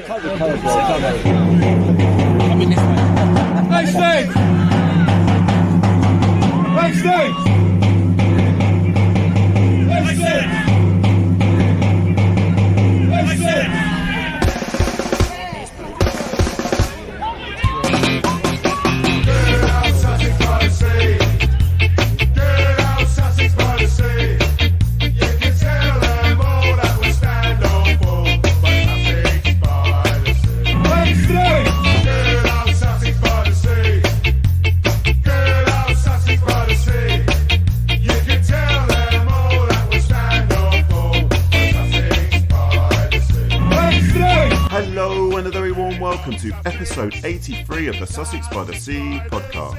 Backstage! Backstage! Backstage! Backstage! Hello and a very warm welcome to episode 83 of the Sussex by the Sea podcast.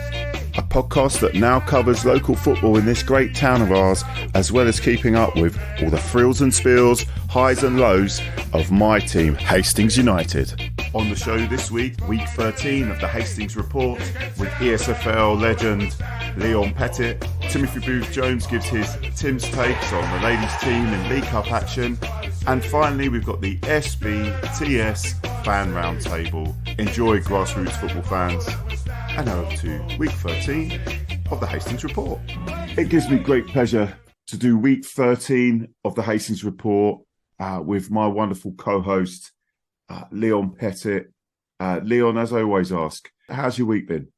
A podcast that now covers local football in this great town of ours, as well as keeping up with all the frills and spills, highs and lows of my team, Hastings United. On the show this week, week 13 of the Hastings Report, with ESFL legend Leon Pettit. Timothy Booth-Jones gives his Tim's takes on the ladies' team in League Cup action. And finally, we've got the SBTS Fan Roundtable. Enjoy, grassroots football fans. And over to week 13 of the Hastings Report. It gives me great pleasure to do week 13 of the Hastings Report with my wonderful co-host, Leon Pettit. Leon, as I always ask, how's your week been?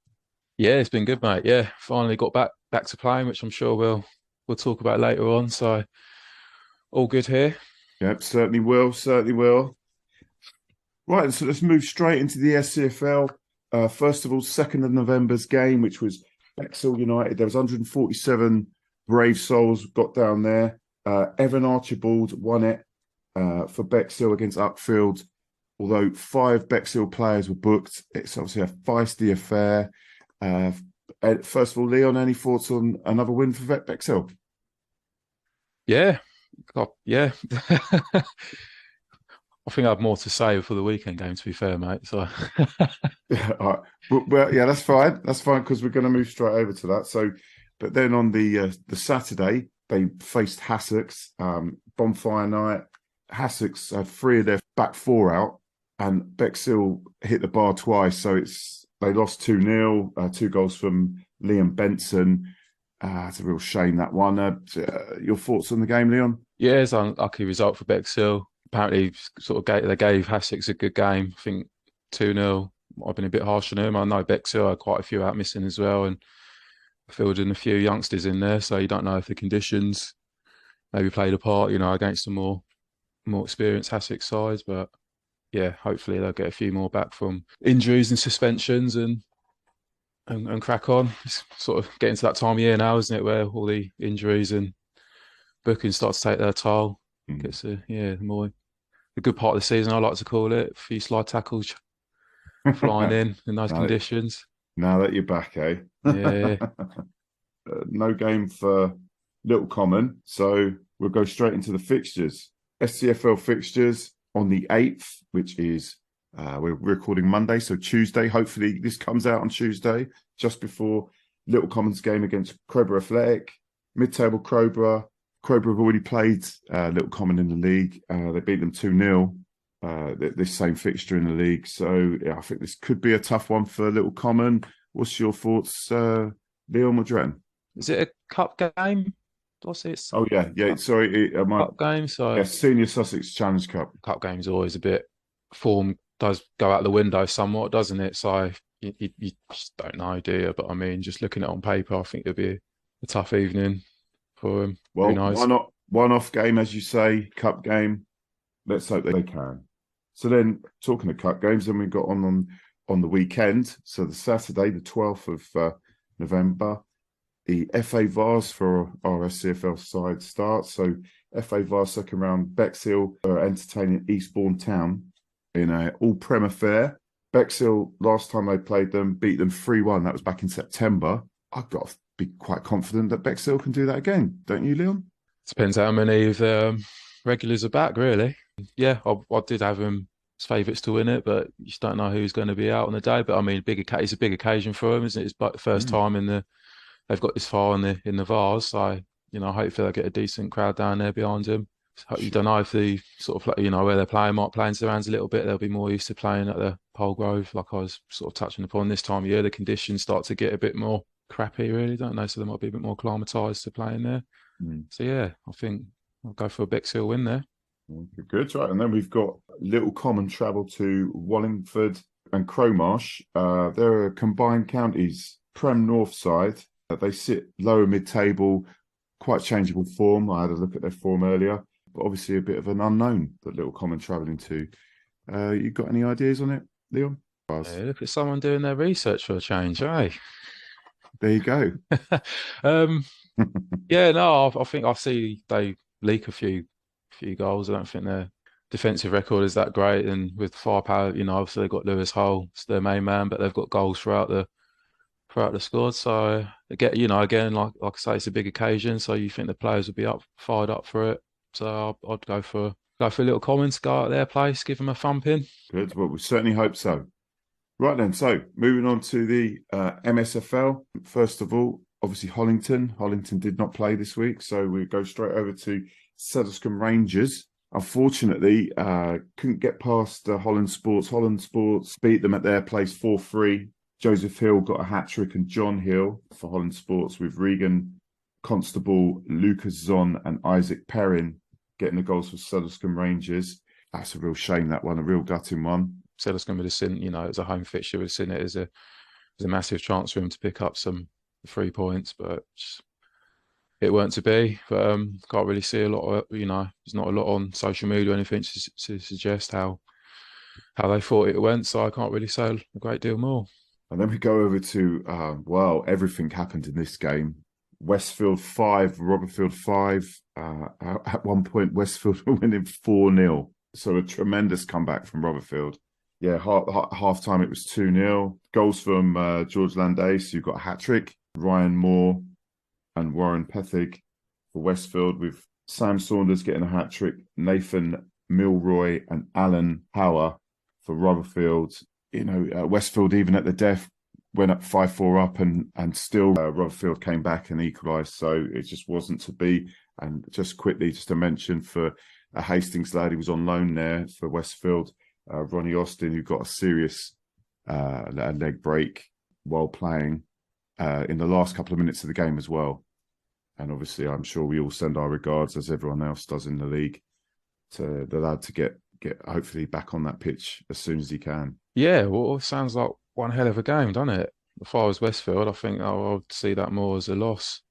Yeah, it's been good, mate. Yeah, finally got back to playing, which I'm sure we'll talk about later on. So, all good here. Yep, certainly will. Right, so let's move straight into the SCFL. First of all, 2nd of November's game, which was Bexhill United. There was 147 brave souls got down there. Evan Archibald won it for Bexhill against Upfield. Although 5 Bexhill players were booked, it's obviously a feisty affair. First of all, Leon, any thoughts on another win for Bexhill? Yeah. I think I have more to say for the weekend game, to be fair, mate. So, all right. Well, yeah, that's fine. That's fine because we're going to move straight over to that. So, but then on the Saturday, they faced Sussex, bonfire night. Sussex had 3 of their back 4 out, and Bexhill hit the bar twice. So they lost 2-0, 2 goals from Liam Benson. It's a real shame, that one. Your thoughts on the game, Leon? Yeah, it's an unlucky result for Bexhill. Apparently, they gave Sussex a good game. I think 2-0 might have been a bit harsh on them. I know Bexhill had quite a few out missing as well, and fielding a few youngsters in there, so you don't know if the conditions maybe played a part, against the more experienced Sussex sides. But yeah, hopefully they'll get a few more back from injuries and suspensions and crack on. It's sort of getting to that time of year now, isn't it, where all the injuries and bookings start to take their toll. Gets the good part of the season, I like to call it. A few slide tackles flying in those conditions. Now that you're back, eh? Yeah. No game for Little Common, so we'll go straight into the fixtures. SCFL fixtures on the 8th, which is we're recording Monday, so Tuesday. Hopefully this comes out on Tuesday, just before Little Common's game against Crowborough Athletic. Mid-table Crowborough have already played Little Common in the league. They beat them 2-0, this same fixture in the league. So yeah, I think this could be a tough one for Little Common. What's your thoughts, Leon? What do you reckon? Is it a cup game? Did I say it's yeah. Sorry, cup game. So yeah, Senior Sussex Challenge Cup. Cup game's always a bit, form does go out the window somewhat, doesn't it? So you just don't know, do you? But I mean, just looking at it on paper, I think it'll be a tough evening for them. Well, why not one-off game, as you say, cup game? Let's hope they can. So then, talking of cup games, then we got on the weekend. So the Saturday, the 12th of November, the FA Vars for our SCFL side starts. So FA Vars second round, Bexhill are entertaining Eastbourne Town in an all-Prem affair. Bexhill, last time they played them, beat them 3-1. That was back in September. I've got to be quite confident that Bexhill can do that again. Don't you, Leon? Depends how many of the regulars are back, really. Yeah, I did have them as favourites to win it, but you just don't know who's going to be out on the day. But I mean, it's a big occasion for them, isn't it? It's like the first time they've got this far in the Vars. So, hopefully they'll get a decent crowd down there behind them. So you don't know if the sort of, where they're playing might play into their hands a little bit. They'll be more used to playing at the Polegrove, like I was sort of touching upon this time of year. The conditions start to get a bit more crappy, really, don't they? So they might be a bit more acclimatised to playing there. So yeah, I think I'll go for a Bexhill win there. Good, right. And then we've got little common travel to Wallingford and Crowmarsh. They're combined counties, Prem North side. They sit lower mid-table, quite changeable form. I had a look at their form earlier, but obviously a bit of an unknown that little common travelling to. You got any ideas on it, Leon? Yeah, look at someone doing their research for a change, eh? There you go. Yeah, no, I think I see they leak a few goals. I don't think their defensive record is that great, and with firepower, obviously they've got Lewis Hull, it's their main man, but they've got goals throughout the squad. So again, like I say, it's a big occasion, so you think the players would be fired up for it. So I'd go for a little Commons, go out their place, give them a thumping. Good. Well, we certainly hope so. Right then, so moving on to the MSFL. First of all, obviously Hollington. Hollington did not play this week, so we go straight over to Sedlescombe Rangers. Unfortunately, couldn't get past Holland Sports. Holland Sports beat them at their place 4-3. Joseph Hill got a hat-trick and John Hill for Holland Sports, with Regan Constable, Lucas Zon and Isaac Perrin getting the goals for Sedlescombe Rangers. That's a real shame, that one, a real gutting one. Sedlescombe would have seen, as a home fixture, would have seen it as a massive chance for him to pick up some 3 points, but it weren't to be. But can't really see a lot of, there's not a lot on social media or anything to suggest how they thought it went, so I can't really say a great deal more. And then we go over to, everything happened in this game. Westfield 5, Rotherfield 5. At one point, Westfield were winning 4-0. So a tremendous comeback from Rotherfield. Yeah, half time it was 2-0. Goals from George Landace, who got a hat-trick. Ryan Moore and Warren Pethig for Westfield, with Sam Saunders getting a hat-trick. Nathan Milroy and Alan Power for Rotherfield. Westfield, even at the death, went up 5-4 up, and still Rotherfield came back and equalised. So it just wasn't to be. And just quickly, just to mention, for a Hastings lad who was on loan there for Westfield, Ronnie Austin, who got a serious leg break while playing in the last couple of minutes of the game as well. And obviously, I'm sure we all send our regards, as everyone else does in the league, to the lad to get hopefully back on that pitch as soon as he can. Yeah, well, it sounds like one hell of a game, doesn't it? If I was Westfield, I think I would see that more as a loss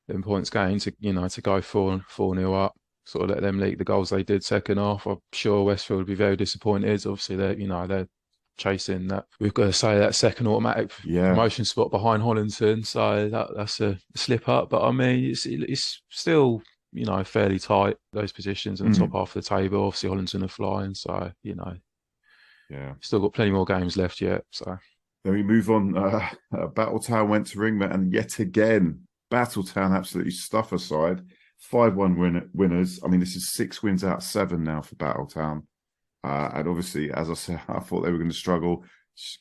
than points gained. To go 4-0 up, sort of let them leak the goals they did second half. I'm sure Westfield would be very disappointed. Obviously, they're chasing that. We've got to say that second automatic promotion spot behind Hollington, so that's a slip up. But I mean, it's still fairly tight, those positions in the top half of the table. Obviously, Hollington are flying, so still got plenty more games left yet. So then we move on. Battletown went to Ringmer, and yet again, Battletown absolutely stuff aside. 5-1 winners. I mean, this is 6 wins out of 7 now for Battletown. And obviously, as I said, I thought they were going to struggle.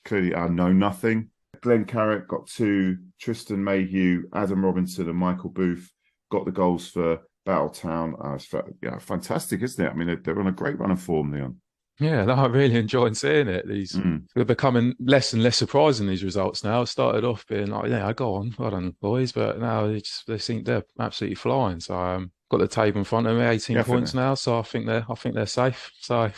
Clearly, I know nothing. Glenn Carrick got 2. Tristan Mayhew, Adam Robinson and Michael Booth got the goals for Battletown. It's fantastic, isn't it? I mean, they're on a great run of form, Leon. Yeah, no, I really enjoyed seeing it. They're becoming less and less surprising, these results now. It started off being like, yeah, go on, well done, boys. But now they think they're absolutely flying. So got the table in front of me, 18 points now. So I think they're safe. So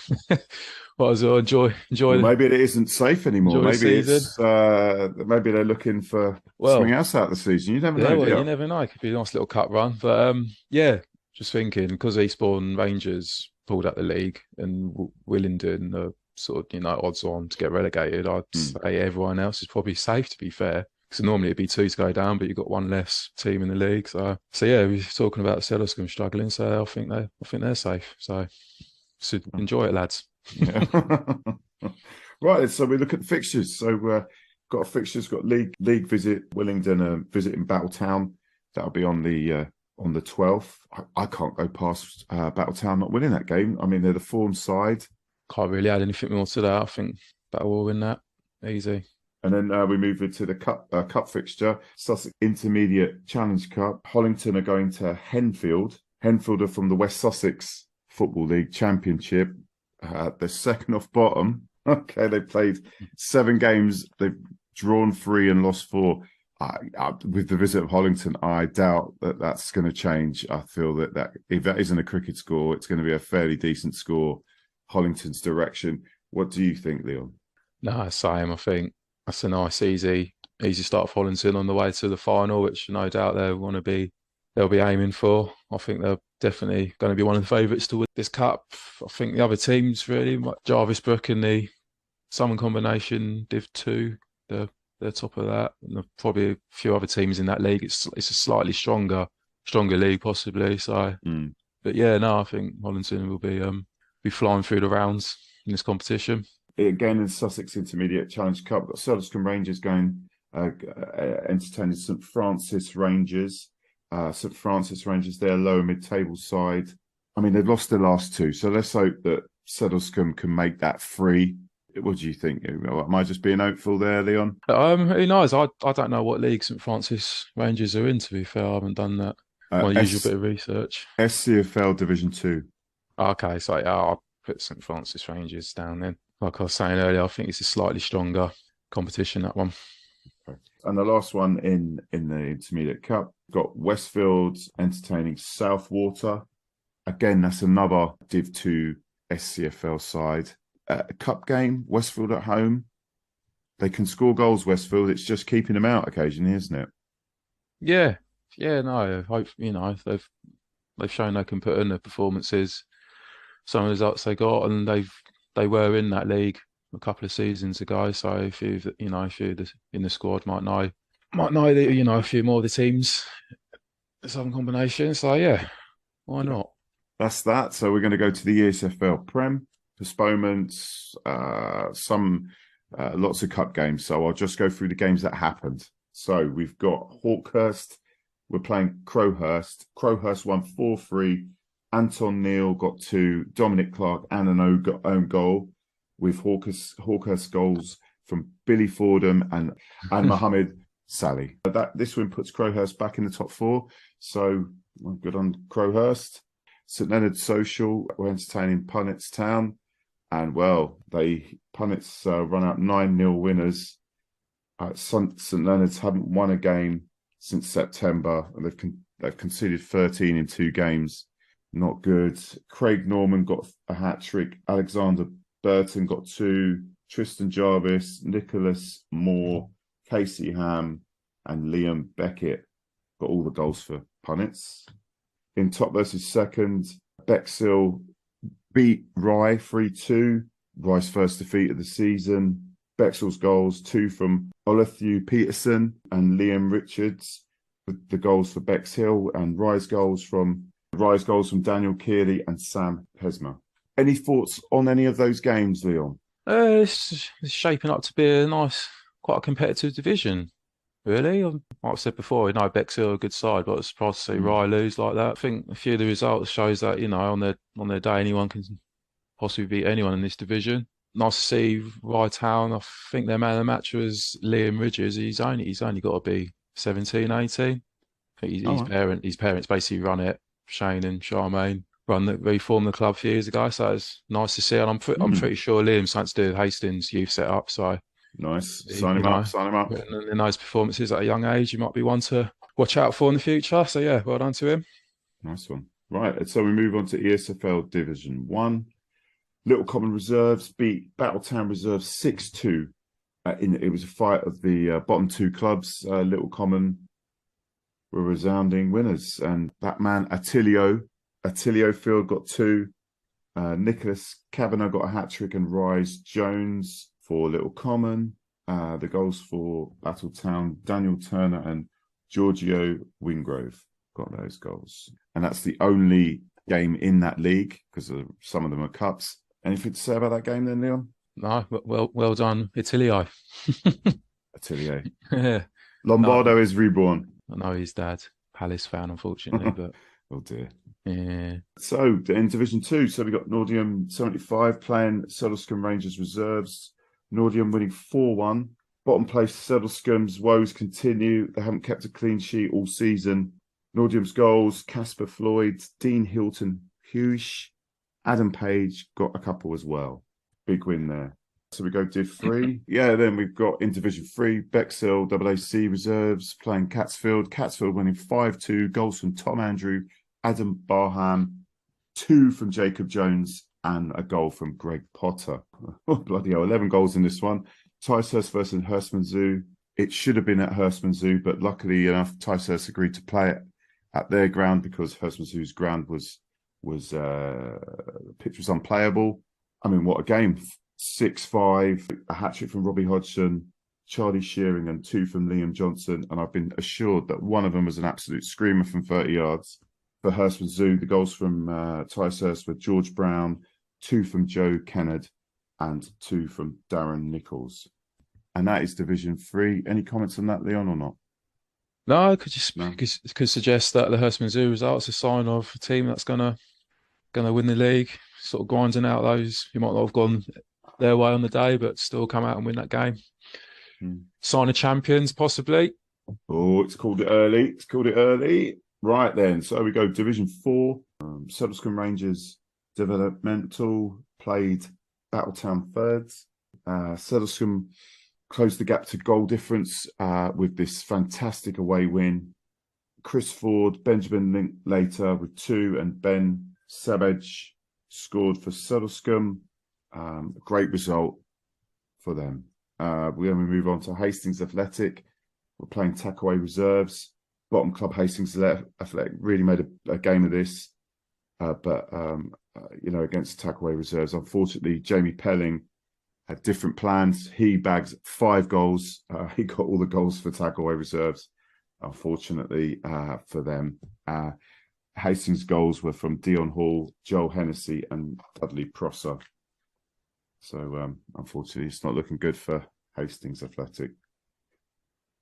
might as well enjoy. Well, maybe it isn't safe anymore. Maybe it's maybe they're looking for something else out of the season. You never know. Well, you never know. It could be a nice little cut run. But just thinking, because Eastbourne Rangers pulled out the league and Willingdon are sort of odds on to get relegated, I'd say everyone else is probably safe, to be fair, because normally it'd be 2 to go down, but you've got 1 less team in the league. So yeah, we're talking about Sedlescombe struggling, so I think they're safe. So enjoy it, lads. Yeah. Right, so we look at the fixtures. So got fixtures, got league visit Willingdon, visiting Battletown. That'll be on the 12th. I can't go past Battletown not winning that game. I mean, they're the form side. Can't really add anything more to that. I think Battle will win that easy. And then we move into the cup fixture, Sussex Intermediate Challenge Cup. Hollington are going to Henfield. Enfield are from the West Sussex Football League Championship. They're second off bottom. Okay, they played 7 games. They've drawn 3 and lost 4. With the visit of Hollington, I doubt that that's going to change. I feel that if that isn't a cricket score, it's going to be a fairly decent score, Hollington's direction. What do you think, Leon? No, same. I think that's a nice, easy start for Hollington on the way to the final, which no doubt they'll be aiming for. I think they're definitely going to be one of the favourites to win this cup. I think the other teams really, like Jarvis Brook and the Summon combination, Div 2, they're top of that. And there are probably a few other teams in that league. It's a slightly stronger league possibly. So, but yeah, no, I think Hollington will be flying through the rounds in this competition. Again, in Sussex Intermediate Challenge Cup, got Sutherland Rangers going, entertaining St Francis Rangers. St Francis Rangers, they're lower mid-table side. I mean, they've lost their last 2, so let's hope that Sedlescombe can make that 3. What do you think? Am I just being hopeful there, Leon? Who knows? I don't know what league St Francis Rangers are in, to be fair. I haven't done that. My usual bit of research. SCFL Division 2. Okay, so I'll put St Francis Rangers down then. Like I was saying earlier, I think it's a slightly stronger competition, that one. Okay. And the last one in the Intermediate Cup, got Westfield entertaining Southwater. Again, that's another Div 2 SCFL side. Cup game, Westfield at home. They can score goals, Westfield. It's just keeping them out occasionally, isn't it? Yeah, no. Hope they've shown they can put in their performances. Some of the results they got, and they were in that league a couple of seasons ago. So if you're in the squad, might know a few more of the teams, some combinations. So yeah, why not? That's that. So we're going to go to the ESFL Prem. Postponements, lots of cup games. So I'll just go through the games that happened. So we've got Hawkhurst. We're playing Crowhurst. Crowhurst won 4-3. Anton Neal got 2. Dominic Clark and an own goal, with Hawkhurst goals from Billy Fordham and Mohammed Sally. This win puts Crowhurst back in the top 4. So good on Crowhurst. St Leonard's Social were entertaining Punnets Town. And, well, Punnets run out 9-0 winners. St Leonard's haven't won a game since September, and they've conceded 13 in 2 games. Not good. Craig Norman got a hat-trick. Alexander Burton got 2. Tristan Jarvis, Nicholas Moore, Casey Ham, and Liam Beckett got all the goals for Punnets. In top versus second, Bexhill beat Rye 3-2. Rye's first defeat of the season. Bexhill's goals, 2 from Olithiu Peterson and Liam Richards. The goals for Bexhill, and Rye's goals from Daniel Kearley and Sam Pesmer. Any thoughts on any of those games, Leon? It's shaping up to be quite a competitive division. Really, like I said before, Bexhill are a good side, but I was surprised to see Rye lose like that. I think a few of the results shows that on their day, anyone can possibly beat anyone in this division. Nice to see Rye Town. I think their man of the match was Liam Ridges. He's only got to be 17, 18. I think his parents basically run it. Shane and Charmaine reformed the club a few years ago, so it's nice to see. And I'm pretty sure Liam's something to do with Hastings youth set up. So. Nice. Sign him up. In those performances at a young age, you might be one to watch out for in the future. So, yeah, well done to him. Nice one. Right, so we move on to ESFL Division 1. Little Common Reserves beat Battletown Reserves 6-2. It was a fight of the bottom 2 clubs. Little Common were resounding winners. And that man, Attilio Field got 2. Nicholas Kavanagh got a hat-trick, and Rise Jones for Little Common. The goals for Battletown, Daniel Turner and Giorgio Wingrove got those goals. And that's the only game in that league, because some of them are cups. Anything to say about that game then, Leon? No, well done, Attilio. Attilio. Yeah. Lombardo is reborn. I know his dad, Palace fan, unfortunately, but... Oh, dear. Yeah. So, in Division 2, so we got Nordium 75 playing Sedlescombe Rangers Reserves. Nordium winning 4-1. Bottom place, Sedlescombe's woes continue. They haven't kept a clean sheet all season. Nordium's goals, Casper Floyd, Dean Hilton, Hughes, Adam Page got a couple as well. Big win there. So we go Div 3. Yeah, then we've got in Division 3, Bexhill, AAC reserves playing Catsfield. Catsfield winning 5-2. Goals from Tom Andrew, Adam Barham, 2 from Jacob Jones, and a goal from Greg Potter. Oh, bloody hell, 11 goals in this one. Ticehurst versus Hurstman Zoo. It should have been at Hurstman Zoo, but luckily enough, Ticehurst agreed to play it at their ground because Hurstman Zoo's ground the pitch was unplayable. I mean, what a game. 6-5, a hat-trick from Robbie Hodgson, Charlie Shearing, and 2 from Liam Johnson. And I've been assured that one of them was an absolute screamer from 30 yards. For Hurstman Zoo, the goals from Ticehurst were George Brown, 2 from Joe Kennard, and 2 from Darren Nichols. And that is Division 3. Any comments on that, Leon, or not? No, I could suggest that the Hurstman Zoo results a sign of a team that's gonna win the league, sort of grinding out those who might not have gone their way on the day, but still come out and win that game. Sign of champions, possibly. Oh, it's called it early. Right then, so we go Division 4. Suddlescombe Rangers Developmental played Battletown Thirds. Suddlescombe closed the gap to goal difference with this fantastic away win. Chris Ford, Benjamin Linklater with 2, and Ben Savage scored for Suddlescombe. Great result for them. We move on to Hastings Athletic. We're playing Tackaway reserves. Bottom club Hastings Athletic really made a game of this, but against Tackaway reserves, unfortunately, Jamie Pelling had different plans. He bagged 5 goals. He got all the goals for Tackaway reserves, unfortunately for them. Hastings' goals were from Dion Hall, Joel Hennessy, and Dudley Prosser. So, unfortunately, it's not looking good for Hastings Athletic.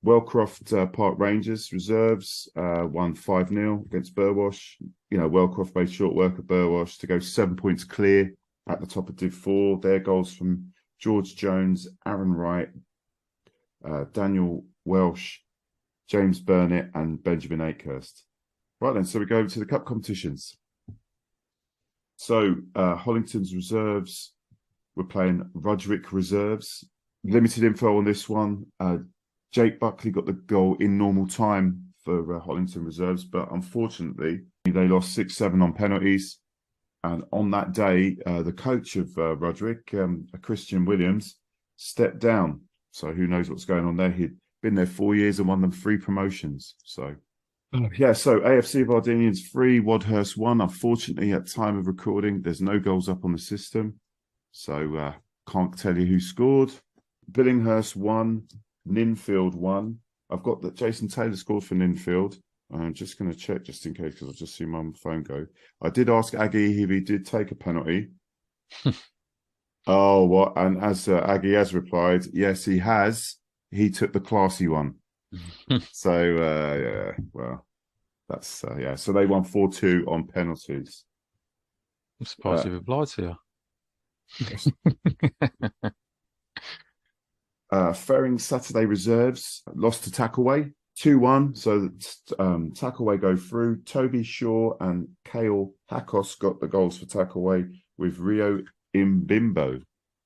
Wellcroft Park Rangers reserves won 5-0 against Burwash. Wellcroft made short work of Burwash to go 7 points clear at the top of Div 4. Their goals from George Jones, Aaron Wright, Daniel Welsh, James Burnett, and Benjamin Akehurst. Right then, so we go to the cup competitions. So Hollington's reserves, we're playing Rudgwick reserves. Limited info on this one. Jake Buckley got the goal in normal time for Hollington reserves, but unfortunately, they lost 6-7 on penalties. And on that day, the coach of Rudgwick, Christian Williams, stepped down. So who knows what's going on there. He'd been there 4 years and won them 3 promotions. So, so AFC Bardinians 3, Wadhurst 1. Unfortunately, at time of recording, there's no goals up on the system. So can't tell you who scored. Billinghurst 1, Ninfield 1. I've got that Jason Taylor scored for Ninfield. I'm just going to check just in case because I've just seen my phone go. I did ask Aggie if he did take a penalty. Oh, what? And as Aggie has replied, yes, he has. He took the classy one. So, well, that's, So they won 4-2 on penalties. I'm surprised you replied to you. Ferring Saturday reserves lost to Tackleway 2-1. So Tackleway go through. Toby Shaw and Kale Hakos got the goals for Tackleway, with Rio Imbimbo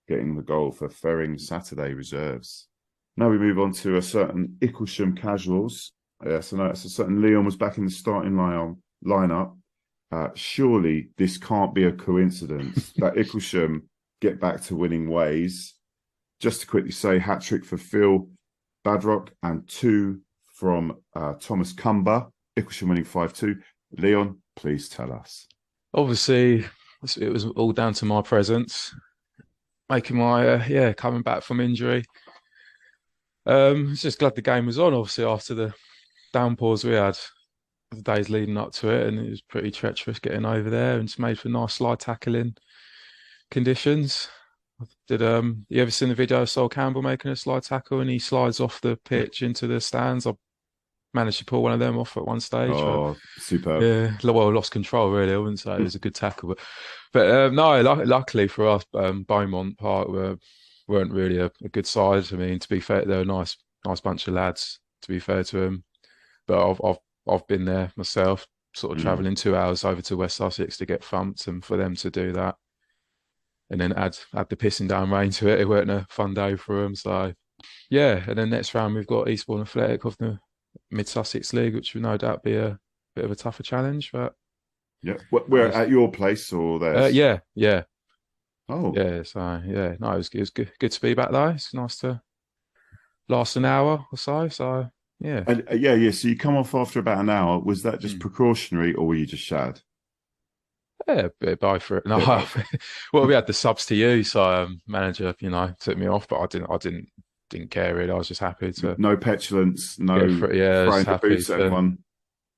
getting the goal for Ferring Saturday reserves. Now we move on to a certain Icklesham Casuals. So now it's a certain Leon was back in the starting lineup. Surely this can't be a coincidence that Icklesham get back to winning ways. Just to quickly say, hat-trick for Phil Badrock and 2 from Thomas Cumber. Icklesham winning 5-2. Leon, please tell us. Obviously, it was all down to my presence, making my coming back from injury. Just glad the game was on. Obviously, after the downpours we had the days leading up to it, and it was pretty treacherous getting over there, and it's made for nice slide tackling conditions. You ever seen the video of Sol Campbell making a slide tackle and he slides off the pitch into the stands? I managed to pull one of them off at one stage. Oh, superb. Yeah, well, I lost control really. I wouldn't say it was a good tackle, but no, luckily for us, Beaumont Park weren't really a good side. I mean, to be fair, they're a nice bunch of lads, to be fair to them. But I've I've been there myself, sort of travelling 2 hours over to West Sussex to get thumped, and for them to do that, and then add the pissing down rain to it, it weren't a fun day for them. So yeah, and then next round we've got Eastbourne Athletic of the Mid Sussex League, which will no doubt be a bit of a tougher challenge. But yeah, we're at your place or theirs? yeah. Oh, yeah. So yeah, no, it was good to be back though. It's nice to last an hour or so. So yeah, and, yeah. So you come off after about an hour. Was that just precautionary, or were you just shad? yeah, a bit of both for it. No, well, we had the subs to use, so manager, took me off, but I didn't care really. I was just happy to No petulance, no just throwing the happy boots at everyone.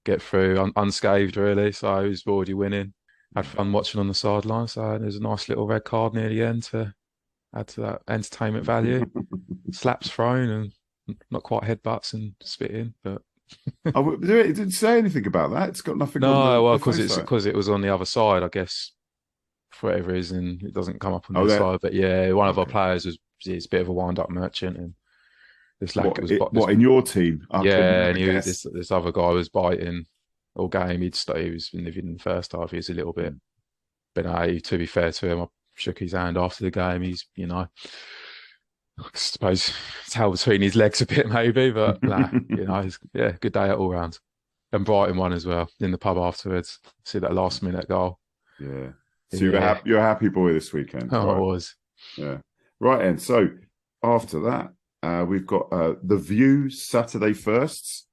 get through unscathed really. So he was already winning. Had fun watching on the sideline. So there's a nice little red card near the end to add to that entertainment value. Slaps thrown and not quite headbutts and spitting, but Oh, it didn't say anything about that. It's got nothing on no, well, the face because it was on the other side, I guess. For whatever reason, it doesn't come up on the there. side. But yeah, one of our players is a bit of a wind-up merchant, and this lad what in your team? Yeah, and this other guy was biting all game. He was living in the first half. He was a little bit naive. To be fair to him, I shook his hand after the game. He's, I suppose tail between his legs a bit maybe, but nah, good day at all round. And Brighton won as well in the pub afterwards. See that last minute goal. Yeah. So you're a happy boy this weekend. Oh, right? I was. Yeah. Right, and so after that, we've got The View Saturday Firsts.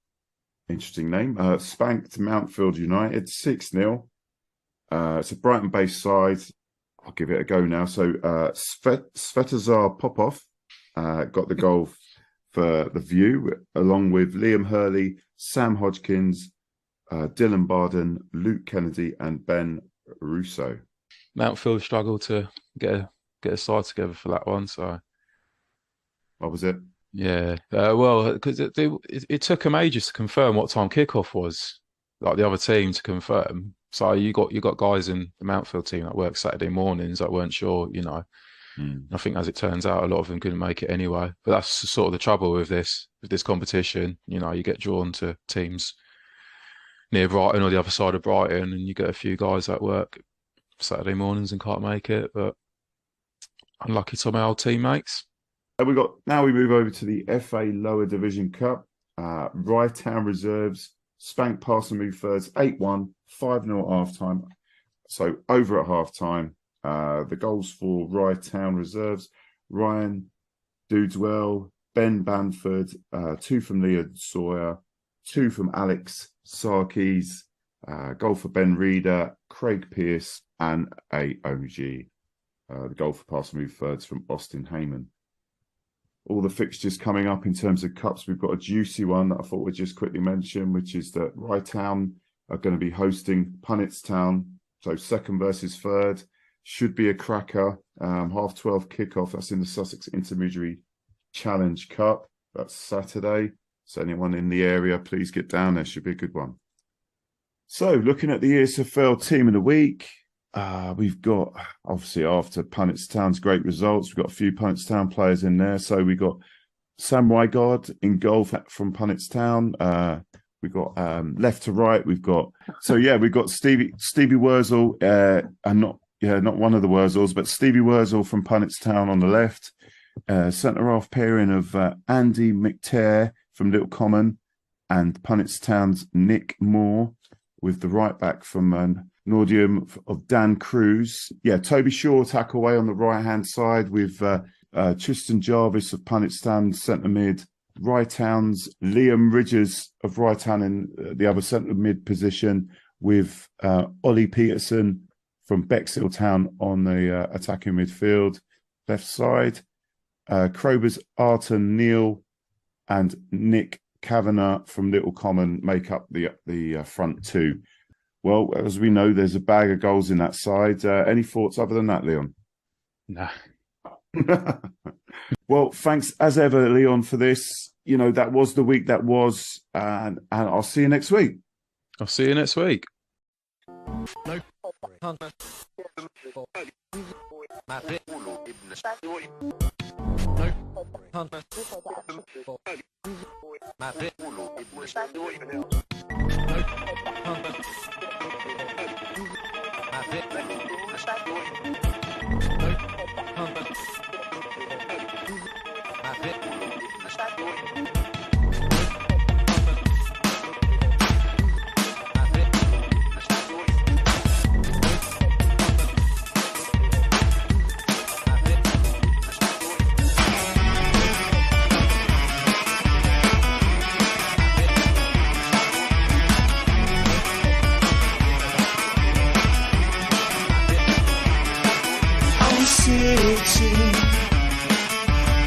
Interesting name. Spanked Mountfield United 6-0. It's a Brighton-based side. I'll give it a go now. So Svetozar Popov got the goal for The View, along with Liam Hurley, Sam Hodgkins, Dylan Barden, Luke Kennedy, and Ben Russo. Mountfield struggled to get a side together for that one. So, what was it? Yeah, well, because it took them ages to confirm what time kickoff was. Like the other team to confirm. So you got guys in the Mountfield team that work Saturday mornings that weren't sure. I think as it turns out, a lot of them couldn't make it anyway. But that's sort of the trouble with this competition. You get drawn to teams near Brighton or the other side of Brighton, and you get a few guys that work Saturday mornings and can't make it, but unlucky to my old teammates. Now we move over to the FA Lower Division Cup. Rye Town Reserves spanked Parson Move Thirds 8-1, 5-0 at half time. So over at half time, the goals for Rye Town Reserves: Ryan Dudeswell, Ben Banford, 2 from Leon Sawyer, 2 from Alex Sarkis, goal for Ben Reeder, Craig Pearce, and a OG. The goal for Parson Move Thirds from Austin Heyman. All the fixtures coming up in terms of cups. We've got a juicy one that I thought we'd just quickly mention, which is that Rye Town are going to be hosting Punnets Town. So second versus third. Should be a cracker. 12:30 kickoff. That's in the Sussex Intermediary Challenge Cup. That's Saturday. So anyone in the area, please get down there. Should be a good one. So looking at the ESFL Team of the Week, we've got, obviously after Punnets Town's great results, we've got a few Punnets Town players in there. So we got Sam Wygard in goal from Punnets Town. We've got left to right. We've got Stevie Wurzel, and not one of the Wurzels, but Stevie Wurzel from Punnets Town on the left. Centre half pairing of Andy McTear from Little Common and Punnets Town's Nick Moore, with the right back from Nordium of Dan Cruz. Yeah, Toby Shaw tackle away on the right hand side with Tristan Jarvis of Punnets Town centre mid. Rye Town's Liam Ridges of Rye Town in the other centre mid position, with Ollie Peterson from Bexhill Town on the attacking midfield left side. Crowber's Arton Neal and Nick Kavanagh from Little Common make up the front two. Well, as we know, there's a bag of goals in that side. Any thoughts other than that, Leon? Nah. Well, thanks as ever, Leon, for this. That was the week that was, and I'll see you next week. I'll see you next week. No. sitting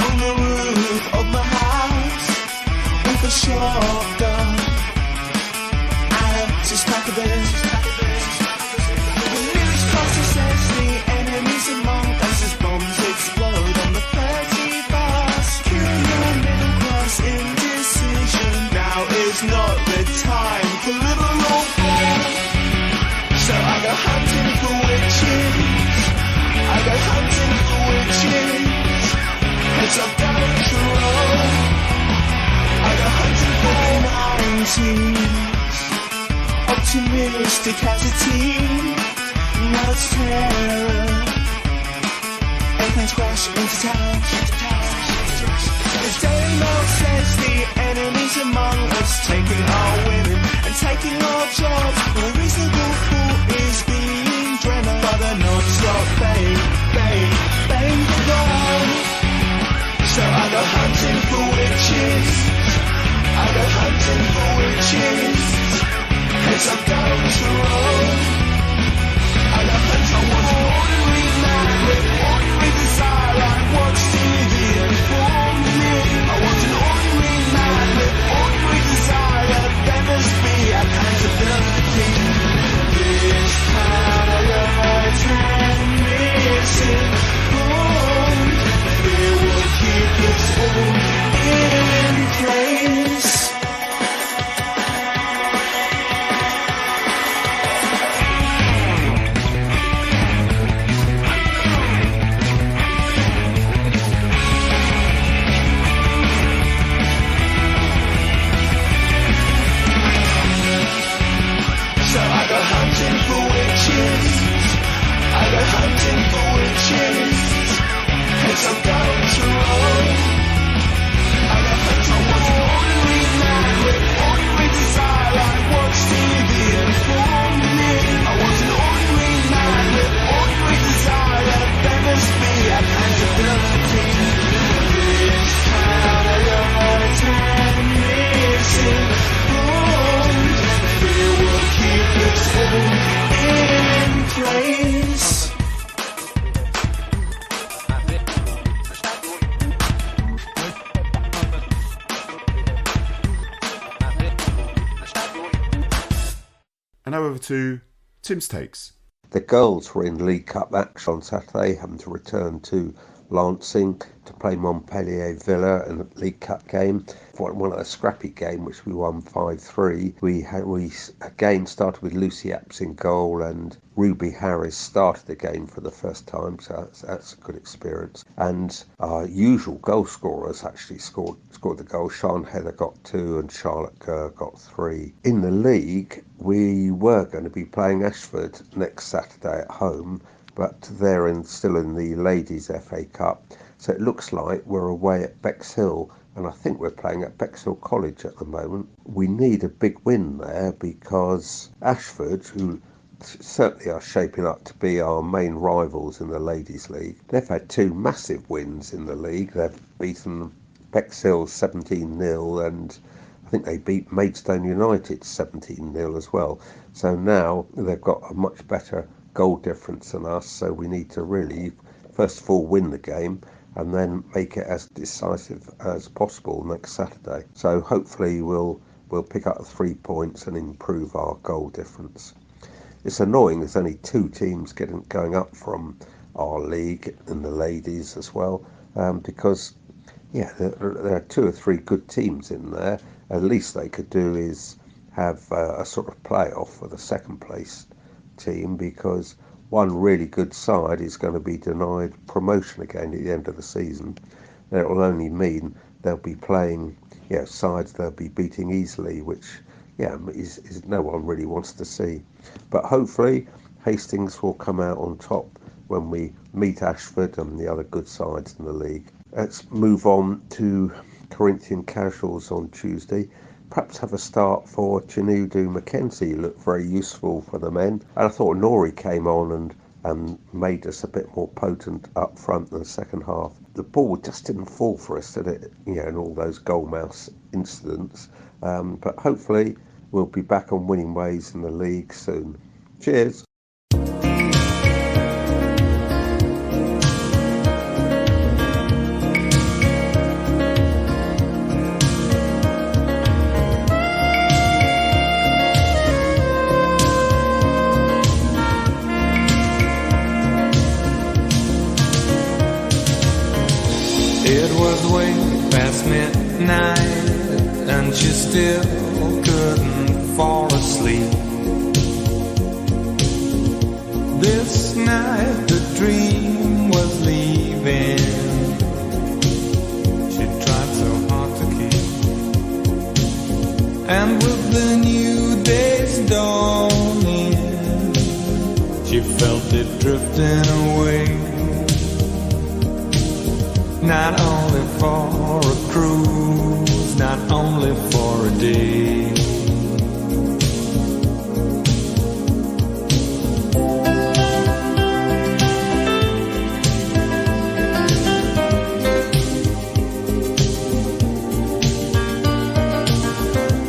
on the roof of my house with a shotgun and a six-pack of beers. The nearest pastor says the enemy's among us as bombs explode on the 31st. Killing the middle class indecision. Now is not the time for liberal thought. So I go hunting for witches. I go hunting for witches, as I'm going to roll. I go hunting for 90s, optimistic as a teen, now it's terror, airplanes crash into town. The Daily Mail says the enemy's among us, taking our women and taking our jobs. A reasonable thought is being dreamt by the non-stop bang, bang, bang the drum. So I go hunting for witches. I go hunting for witches, 'cause I'm down to roll. I go hunting for an ordinary man with ordinary desire. I watch TV and form me. I want an ordinary man with ordinary desire. There must be accountability. This hallowed and misinformed, it will keep us all in place. So I go hunting for witches. I go hunting for witches, 'cause I'm going to roll. I go hunting for an ordinary man with ordinary desire. I watch TV and form me. I want an ordinary man with ordinary desire. There must be accountability. This hallowed and misinformed, it will keep us all in place. And now over to Tim's takes. The girls were in League Cup action on Saturday, having to return to Lancing to play Montpellier Villa in a League Cup game. One of a scrappy game which we won 5-3. We again started with Lucy Apps in goal, and Ruby Harris started the game for the first time, so that's a good experience. And our usual goal scorers actually scored the goal. Sian Heather got 2 and Charlotte Kerr got 3. In the league, we were going to be playing Ashford next Saturday at home, but they're still in the Ladies FA Cup. So it looks like we're away at Bexhill, and I think we're playing at Bexhill College at the moment. We need a big win there because Ashford, who certainly are shaping up to be our main rivals in the Ladies League, they've had 2 massive wins in the league. They've beaten Bexhill 17-0, and I think they beat Maidstone United 17-0 as well. So now they've got a much better goal difference than us, so we need to really first of all win the game and then make it as decisive as possible next Saturday. So hopefully we'll pick up the 3 points and improve our goal difference. It's annoying there's only 2 teams going up from our league in the ladies as well, because there are 2 or 3 good teams in there. At least they could do is have a sort of playoff for the second place team, because one really good side is going to be denied promotion again at the end of the season. it will only mean they'll be playing sides they'll be beating easily, which is no one really wants to see. But hopefully Hastings will come out on top when we meet Ashford and the other good sides in the league. Let's move on to Corinthian Casuals on Tuesday. Perhaps have a start for Chinedu Mackenzie. Looked very useful for the men. And I thought KNORY came on and made us a bit more potent up front in the second half. The ball just didn't fall for us, did it? In all those goal mouse incidents. But hopefully we'll be back on winning ways in the league soon. Cheers. It was way past midnight and she still couldn't fall asleep. This night the dream was leaving. She tried so hard to keep. And with the new day's dawning, she felt it drifting away. Not only for a cruise, not only for a day.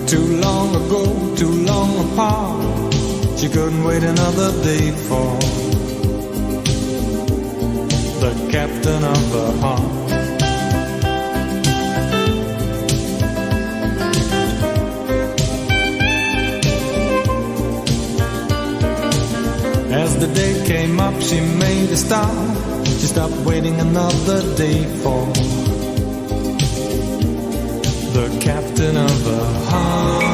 Too long ago, too long apart, she couldn't wait another day for the captain of the heart. As the day came up, she made a stop. She stopped waiting another day for the captain of the heart.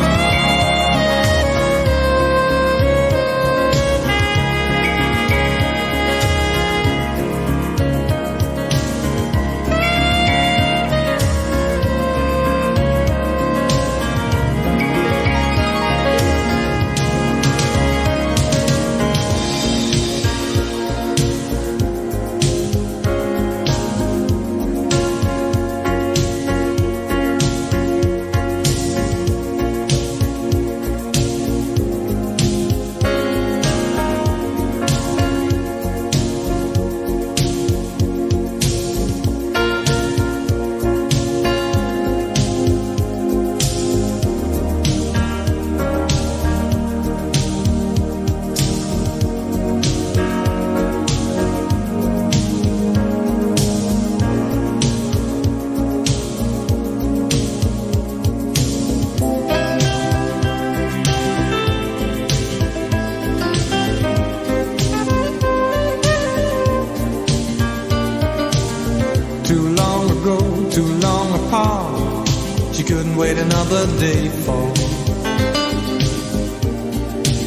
Wait another day for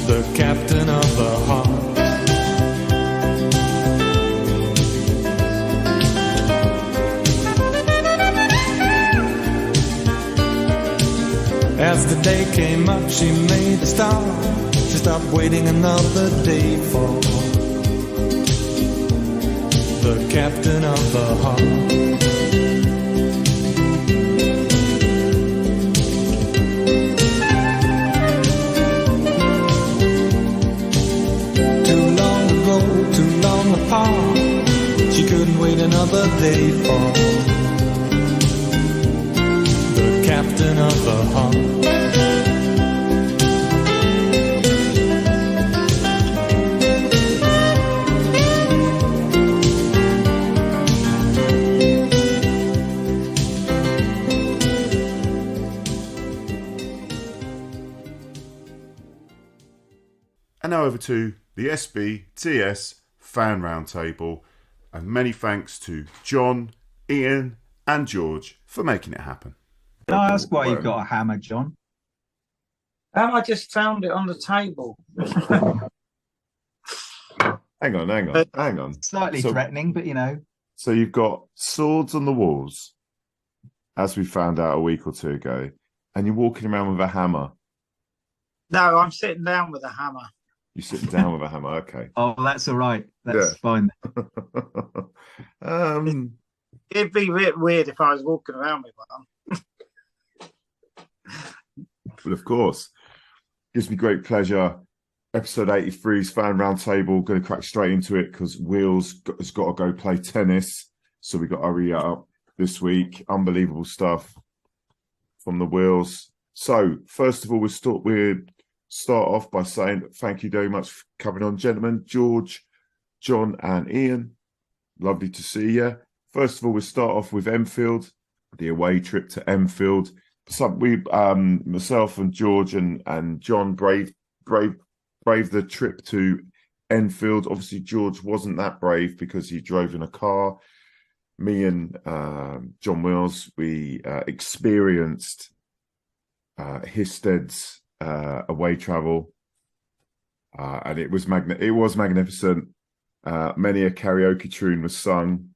the captain of the heart. As the day came up, she made a start. She stopped waiting another day for the captain of the heart. She couldn't wait another day for the captain of the heart. And now over to the SBTS Fan Roundtable, and many thanks to John, Ian and George for making it happen. Can I ask why you've got a hammer, John? I just found it on the table. Hang on. Slightly threatening, but you know. So you've got swords on the walls, as we found out a week or two ago, and you're walking around with a hammer. No, I'm sitting down with a hammer. You're sitting down with a hammer, okay. Oh, that's all right. That's fine. It'd be a bit weird if I was walking around with one. But of course, gives me great pleasure. Episode 83's Fan Roundtable. Going to crack straight into it because Wheels has got to go play tennis. So we got to hurry up this week. Unbelievable stuff from the Wheels. So first of all, we'll start off by saying thank you very much for coming on, gentlemen. George, John and Ian. Lovely to see you. First of all, we'll start off with Enfield, the away trip to Enfield. Myself and George and John braved the trip to Enfield. Obviously, George wasn't that brave because he drove in a car. Me and John Wills, we experienced Histed's away travel, and it was magnificent. Many a karaoke tune was sung.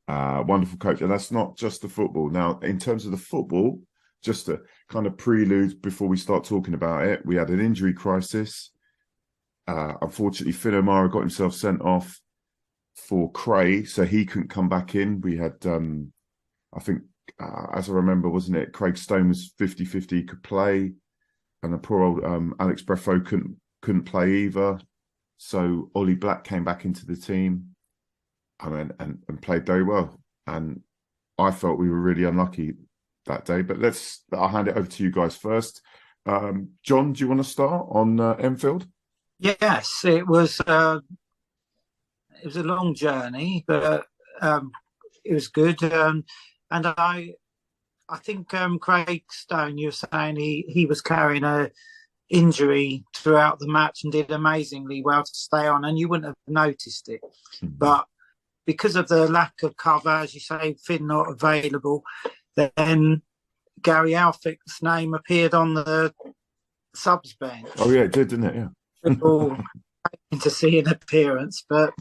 Wonderful coach, and that's not just the football. Now, in terms of the football, just to kind of prelude before we start talking about it, we had an injury crisis. Unfortunately, Finn O'Mara got himself sent off for Cray, so he couldn't come back in. We had, I think, as I remember, wasn't it? Craig Stone was 50-50 could play, and the poor old Alex Breffo couldn't play either. So Ollie Black came back into the team, and played very well. And I felt we were really unlucky that day. But I'll hand it over to you guys first. John, do you want to start on Enfield? Yes, it was a long journey, but it was good. And I think Craig Stone, you were saying he was carrying a injury throughout the match and did amazingly well to stay on, and you wouldn't have noticed it. But because of the lack of cover, as you say, Finn not available, then Gary Alfick's name appeared on the subs bench. Oh yeah, it did, didn't it? Yeah. People to see an appearance, but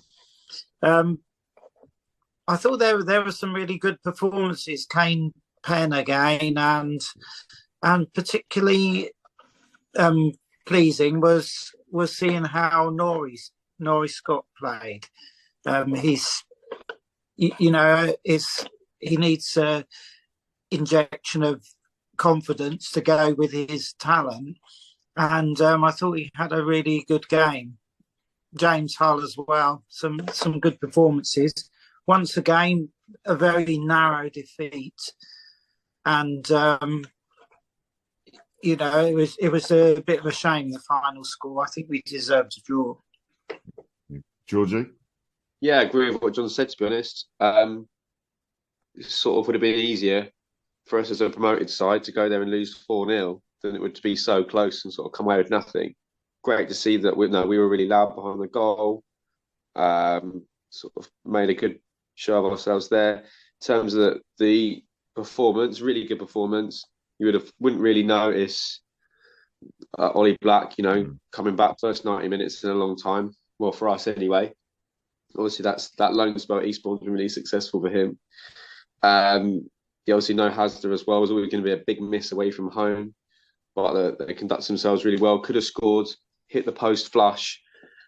I thought there were some really good performances. Kane Penn again, and particularly pleasing was seeing how KNORY Scott played. He needs a injection of confidence to go with his talent, and I thought he had a really good game. James Hull as well, some good performances. Once again, a very narrow defeat, and it was a bit of a shame, the final score. I think we deserved to draw. Georgie? Yeah, I agree with what John said, to be honest. It sort of would have been easier for us as a promoted side to go there and lose 4-0 than it would to be so close and sort of come away with nothing. Great to see that we were really loud behind the goal. Sort of made a good show of ourselves there. In terms of the performance, really good performance. You wouldn't really notice Ollie Black, coming back first 90 minutes in a long time. Well, for us anyway. Obviously, that loan spell at Eastbourne's been really successful for him. You obviously know Hasler as well. It was always going to be a big miss away from home, but they conduct themselves really well. Could have scored, hit the post flush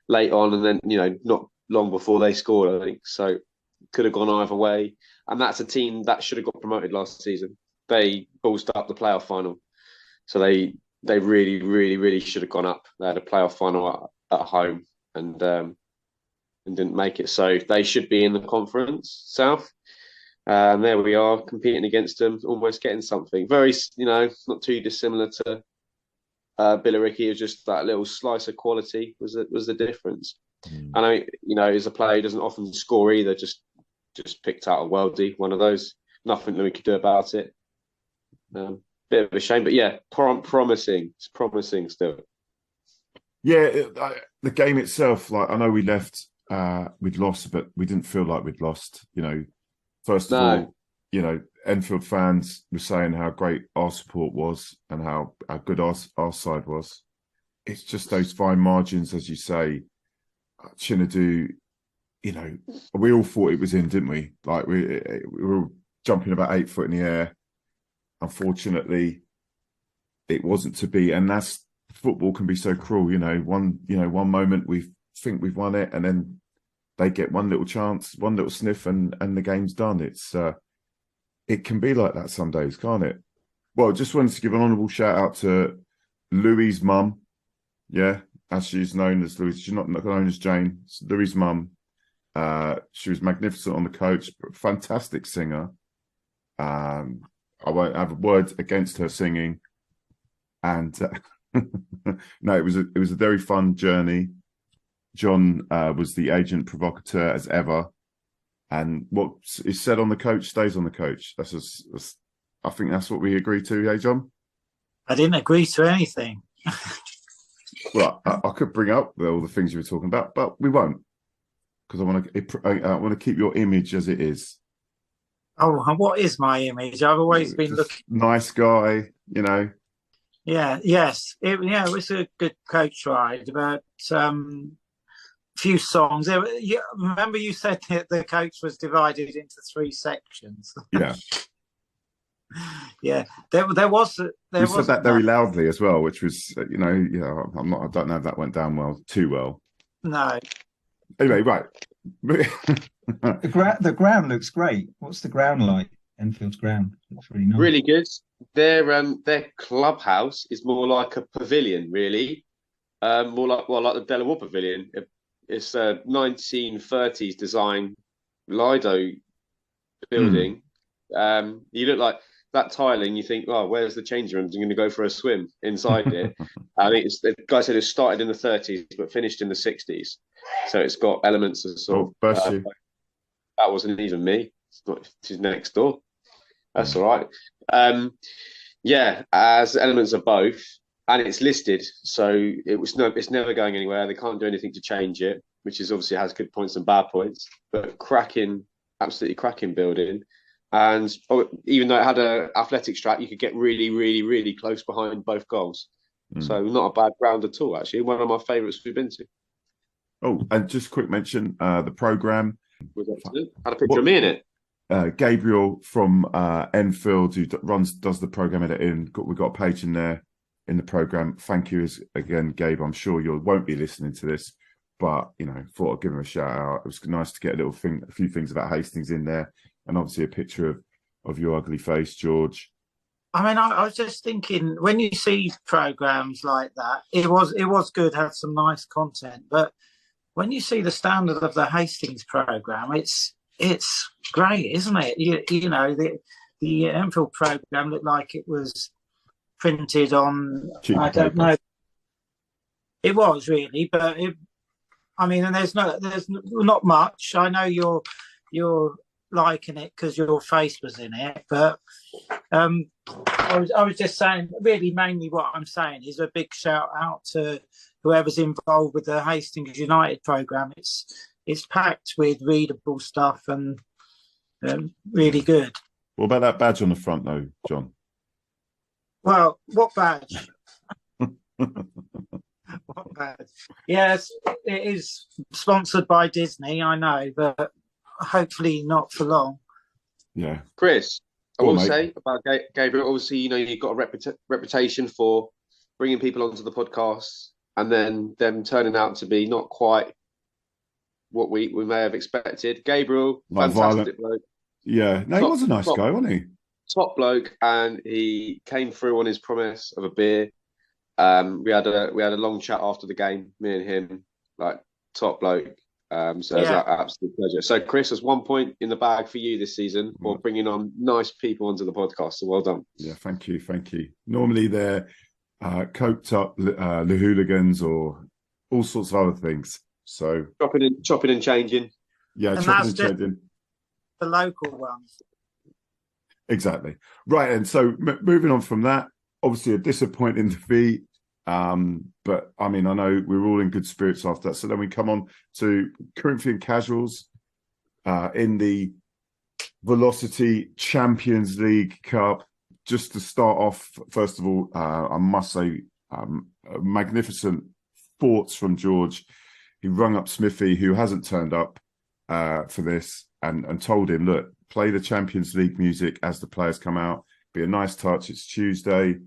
late on, and then not long before they scored, I think. So could have gone either way. And that's a team that should have got promoted last season. They ballsed up the playoff final, so they really, really, really should have gone up. They had a playoff final at home and didn't make it. So they should be in the Conference South. And there we are, competing against them, almost getting something. Very, not too dissimilar to Billericay. It was just that little slice of quality was the difference. And as a player, he doesn't often score either. Just picked out a worldie, one of those. Nothing that we could do about it. Bit of a shame, but yeah, promising. It's promising still. Yeah, the game itself, I know we left, we'd lost, but we didn't feel like we'd lost. First of all, Enfield fans were saying how great our support was and how good our side was. It's just those fine margins, as you say. Chinadu, we all thought it was in, didn't we? Like we were jumping about 8 foot in the air unfortunately, it wasn't to be. And that's football can be so cruel. One moment we think we've won it, and then they get one little chance, one little sniff, and the game's done. It can be like that some days, can't it? Well, just wanted to give an honourable shout out to Louis' mum. Yeah, as she's known as Louis. She's not known as Jane. It's Louis' mum. She was magnificent on the coach, fantastic singer. I won't have a word against her singing. And no, it was a very fun journey. John was the agent provocateur as ever, and what is said on the coach stays on the coach. I think that's what we agree to, hey John? I didn't agree to anything. Well, I could bring up all the things you were talking about, but we won't, because I want to keep your image as it is. Oh, and what is my image? I've always been looking nice guy, Yeah, yes, it was a good coach ride. About few songs. Remember, you said that the coach was divided into 3 sections. Yeah. Yeah, there was. You said that very loudly as well, which was, I don't know if that went down too well. No. Anyway, right. The ground looks great. What's the ground like? Enfield's ground looks really nice. Really good. Their clubhouse is more like a pavilion, really. More like the Delaware Pavilion. It's a 1930s design Lido building. You look like that tiling. You think, oh, where's the change rooms? I'm going to go for a swim inside it. I think the guy said it started in the 30s but finished in the 60s. So it's got elements of sort of. That wasn't even me. It's next door. That's all right. As elements of both, and it's listed, so it's never going anywhere. They can't do anything to change it, which is obviously has good points and bad points. But absolutely cracking building. And even though it had an athletics track, you could get really, really, really close behind both goals. So not a bad ground at all, actually. One of my favourites we've been to. Oh, and just a quick mention, the programme. Was excellent. Had a picture of me in it. Gabriel from Enfield, who does the programme editing. We've got a page in there in the programme. Thank you again, Gabe. I'm sure you won't be listening to this, but, thought I'd give him a shout out. It was nice to get a few things about Hastings in there. And obviously a picture of your ugly face, George. I mean, I was just thinking, when you see programmes like that, it was good, had some nice content. But when you see the standard of the Hastings programme, it's great, isn't it? The Enfield programme looked like it was printed on, I don't know. It was really, but and there's not much. I know you're liking it because your face was in it, but I was just saying, really mainly what I'm saying is a big shout out to whoever's involved with the Hastings United programme. It's packed with readable stuff and really good. What about that badge on the front though, John? Well, what badge? What badge? Yes, it is sponsored by Disney, I know, but hopefully not for long. Yeah. Chris, I will say about Gabriel, obviously, you've got a reputation for bringing people onto the podcast and then them turning out to be not quite what we may have expected. Gabriel, fantastic bloke. Yeah. No, he was a nice guy, wasn't he? Top bloke, and he came through on his promise of a beer. We had a long chat after the game, me and him, like top bloke. So it was an absolute pleasure. So, Chris, there's 1 point in the bag for you this season for bringing on nice people onto the podcast. So well done. Yeah, thank you. Normally they're coked up the hooligans or all sorts of other things. So chopping and changing. Yeah, and chopping and changing. The local ones. Exactly. Right, and so moving on from that, obviously a disappointing defeat. But I know we're all in good spirits after that. So then we come on to Corinithian Casuals in the Velocity Champions League Cup. Just to start off, first of all, I must say, magnificent thoughts from George. He rung up Smithy, who hasn't turned up for this, and told him, look, play the Champions League music as the players come out. Be a nice touch. It's Tuesday.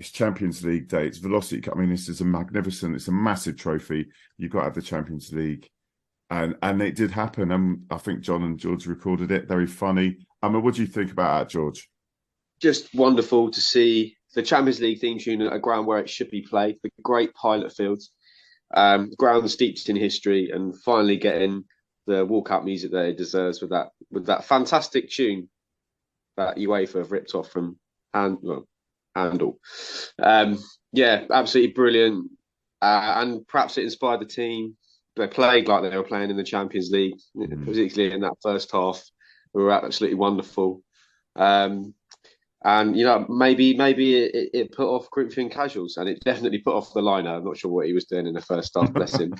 It's Champions League day. It's Velocity Cup. I mean, this is it's a massive trophy. You've got to have the Champions League. And it did happen. And I think John and George recorded it. Very funny. I mean, what do you think about that, George? Just wonderful to see the Champions League theme tune at a ground where it should be played. The great pilot fields, ground steeped in history, and finally getting the walkout music that it deserves with that fantastic tune that UEFA have ripped off from Handel. Yeah, absolutely brilliant. And perhaps it inspired the team. They played like they were playing in the Champions League, particularly in that first half. We were absolutely wonderful. And, you know, maybe it put off Corinithian Casuals, and it definitely put off the liner. I'm not sure what he was doing in the first half, bless him.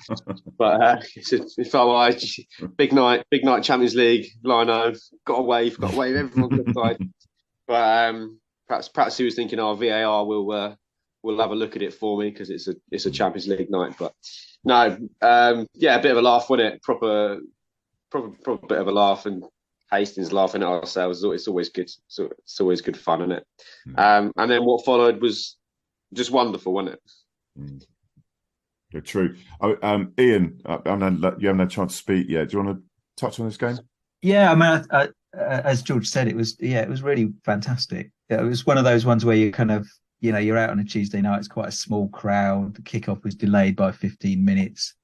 But it felt like big night, Champions League, liner, got a wave, everyone good side. But perhaps he was thinking, VAR will have a look at it for me because it's a Champions League night. But no, a bit of a laugh, wasn't it? Proper bit of a laugh, and Hastings laughing at ourselves. It's always good. So it's always good fun, isn't it? And then what followed was just wonderful, wasn't it? Yeah, true. Ian, you haven't had a chance to speak yet. Do you want to touch on this game? Yeah, I mean, as George said, it was really fantastic. It was one of those ones where you kind of, you're out on a Tuesday night. It's quite a small crowd. The kickoff was delayed by 15 minutes.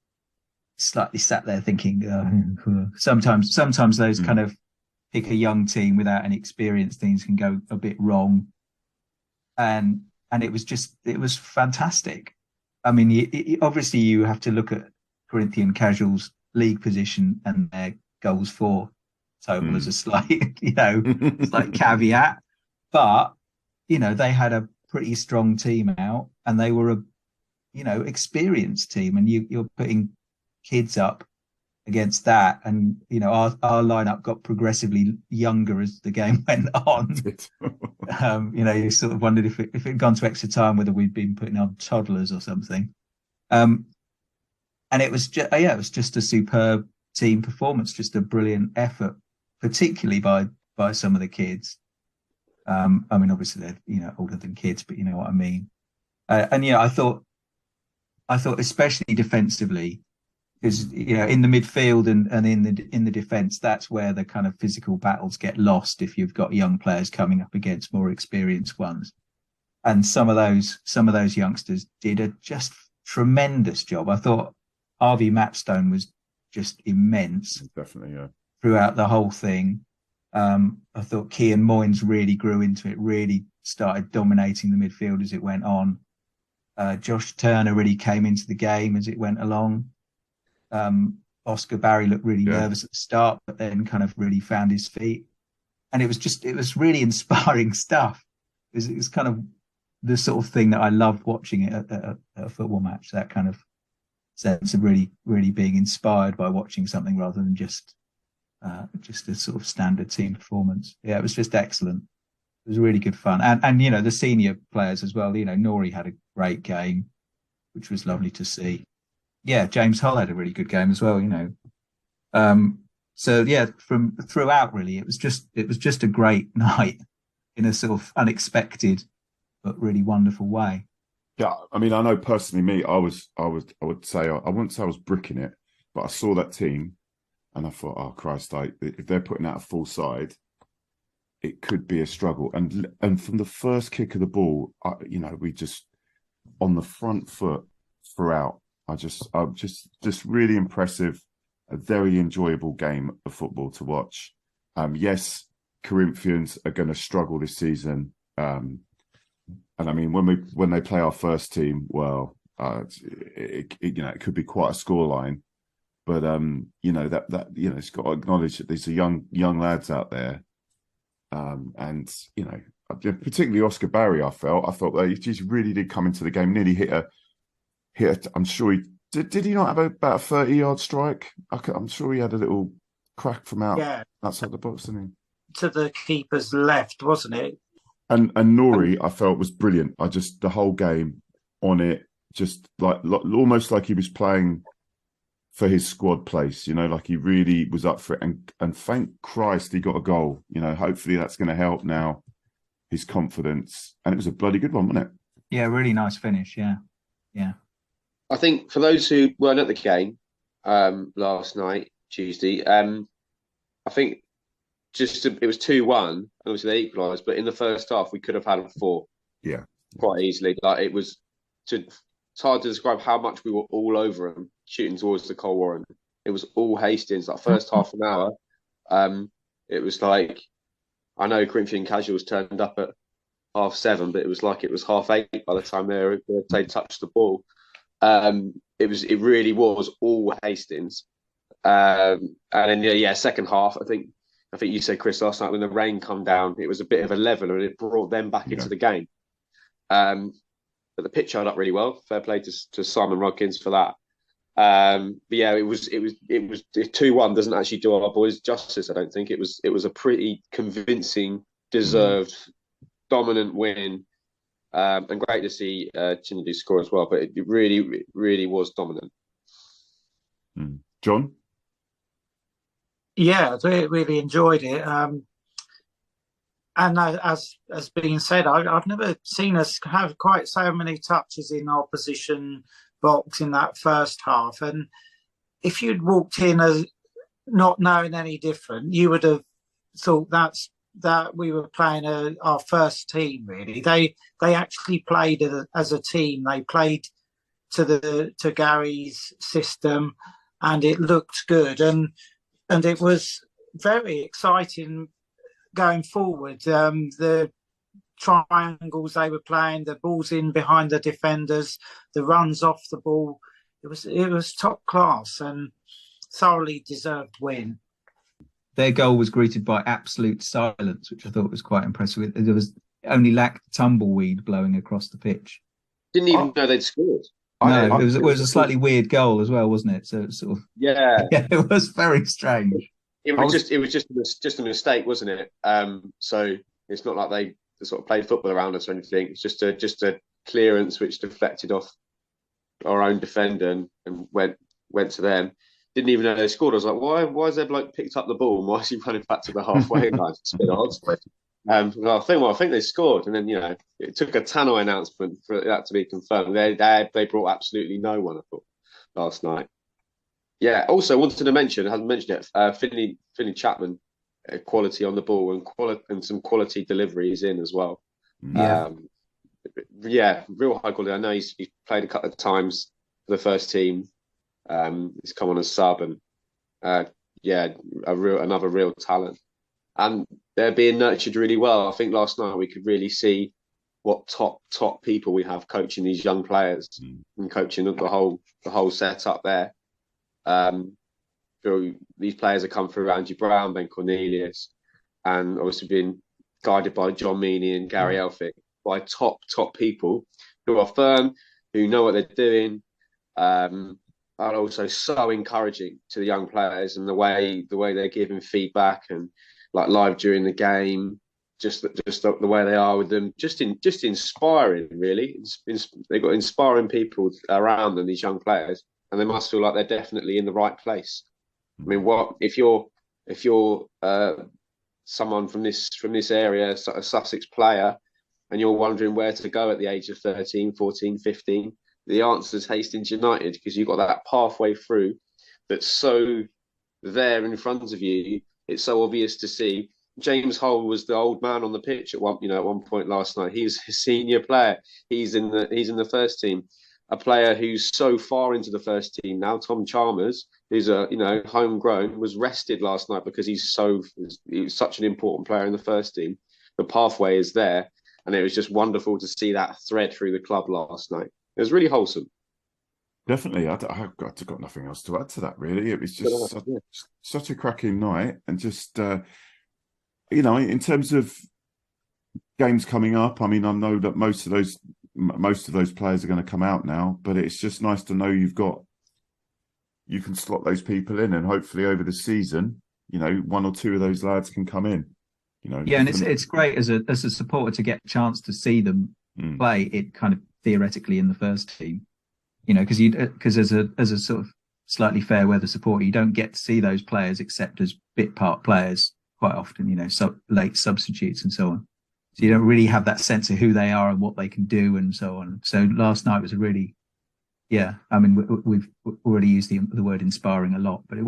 Slightly sat there thinking, sometimes those kind of pick a young team without any experience, things can go a bit wrong. And it was fantastic. I mean, obviously you have to look at Corinithian Casuals' league position and their goals for total as a slight, slight caveat. But, they had a pretty strong team out, and they were a, experienced team, and you're putting kids up against that, and our lineup got progressively younger as the game went on. You sort of wondered if it had gone to extra time whether we'd been putting on toddlers or something. And it was just a superb team performance, just a brilliant effort, particularly by some of the kids. I mean, obviously they're older than kids, but you know what I mean. I thought especially defensively, because in the midfield and in the defence, that's where the kind of physical battles get lost if you've got young players coming up against more experienced ones. And some of those youngsters did a just tremendous job. I thought Harvey Mapstone was just immense. Definitely, yeah. Throughout the whole thing. I thought Cian Moynes really grew into it, really started dominating the midfield as it went on. Josh Turner really came into the game as it went along. Oscar Barry looked really nervous at the start, but then kind of really found his feet. And it was really inspiring stuff. It was kind of the sort of thing that I loved watching it at a football match, that kind of sense of really, really being inspired by watching something rather than just a sort of standard team performance. Yeah, it was just excellent. It was really good fun. And the senior players as well, Nori had a great game, which was lovely to see. Yeah, James Hull had a really good game as well, So yeah, from throughout really, it was just a great night in a sort of unexpected but really wonderful way. Yeah, I mean, I know personally I would say I wouldn't say I was bricking it, but I saw that team and I thought, oh Christ, if they're putting out a full side, it could be a struggle. And from the first kick of the ball, we just on the front foot throughout. Just really impressive, a very enjoyable game of football to watch. Yes, Corinthians are going to struggle this season, and I mean when they play our first team, well, it could be quite a scoreline, but it's got to acknowledge that these are young lads out there, and particularly Oscar Barry. I thought that he just really did come into the game, nearly hit a. I'm sure he did he not have about a 30-yard strike? I'm sure he had a little crack from outside the box, didn't he? To the keeper's left, wasn't it? And Nori, I felt, was brilliant. The whole game on it, just like almost like he was playing for his squad place, like he really was up for it. And thank Christ he got a goal. Hopefully that's going to help now his confidence, and it was a bloody good one, wasn't it? Yeah, really nice finish. Yeah. I think for those who weren't at the game last night, Tuesday, I think it was 2-1. Obviously, they equalised, but in the first half, we could have had 4. Yeah, quite easily. Like it's hard to describe how much we were all over them, shooting towards the Cole Warren. It was all Hastings. Like first half an hour, it was like, I know Corinithian Casuals turned up at 7:30, but it was like it was 8:30 by the time they touched the ball. It really was all Hastings. And then second half, I think you said, Chris, last night when the rain come down, it was a bit of a leveler and it brought them back into the game. But the pitch held up really well. Fair play to Simon Rodkins for that. But yeah, it was 2-1 doesn't actually do our boys justice. I don't think it was a pretty convincing, deserved, dominant win. And great to see Chinedu score as well. But it really, really was dominant. John? Yeah, I really enjoyed it. And as being said, I've never seen us have quite so many touches in our opposition box in that first half. And if you'd walked in as not knowing any different, you would have thought that we were playing our first team. Really, they actually played as a team. They played to Gary's system, and it looked good. And it was very exciting going forward. The triangles they were playing, the balls in behind the defenders, the runs off the ball. It was top class and thoroughly deserved win. Their goal was greeted by absolute silence, which I thought was quite impressive. There was only lacked tumbleweed blowing across the pitch. Didn't even know they'd scored. No, it was a slightly weird goal as well, wasn't it? So it sort of yeah, it was very strange. It was just a mistake, wasn't it? So it's not like they sort of played football around us or anything. It's just a clearance which deflected off our own defender and went to them. Didn't even know they scored. I was like, why has their bloke picked up the ball and why is he running back to the halfway line? It's a bit odd. I think they scored, and then it took a tannoy announcement for that to be confirmed. They brought absolutely no one, I thought, last night. Yeah. Also, wanted to mention, I haven't mentioned it, Finley Chapman, quality on the ball and some quality deliveries in as well. Yeah, real high quality. I know he's played a couple of times for the first team. He's come on as sub, and another real talent. And they're being nurtured really well. I think last night we could really see what top people we have coaching these young players and coaching the whole setup there. These players have come through Angie Brown, Ben Cornelius, and obviously been guided by John Meaney and Gary Elphick, by top people who are firm, who know what they're doing, and also so encouraging to the young players, and the way they're giving feedback and like live during the game, just the way they are with them, just inspiring really. They've got inspiring people around them, these young players, and they must feel like they're definitely in the right place. I mean, what if you're someone from this area, a Sussex player, and you're wondering where to go at the age of 13, 14, 15, the answer is Hastings United, because you've got that pathway through that's so there in front of you. It's so obvious to see. James Hull was the old man on the pitch at one point last night. He's a senior player. He's in the first team. A player who's so far into the first team now, Tom Chalmers, who's homegrown, was rested last night because he was such an important player in the first team. The pathway is there, and it was just wonderful to see that thread through the club last night. It was really wholesome. Definitely. I've got nothing else to add to that, really. It was just such a cracking night. And just, in terms of games coming up, I mean, I know that most of those players are going to come out now, but it's just nice to know you can slot those people in, and hopefully over the season, one or two of those lads can come in. Yeah, and it's great as a supporter to get a chance to see them play it kind of theoretically in the first team. Because as a sort of slightly fair weather supporter, you don't get to see those players except as bit part players quite often. Late substitutes and so on. So you don't really have that sense of who they are and what they can do and so on. So last night was a really, yeah, I mean, we've already used the word inspiring a lot, but it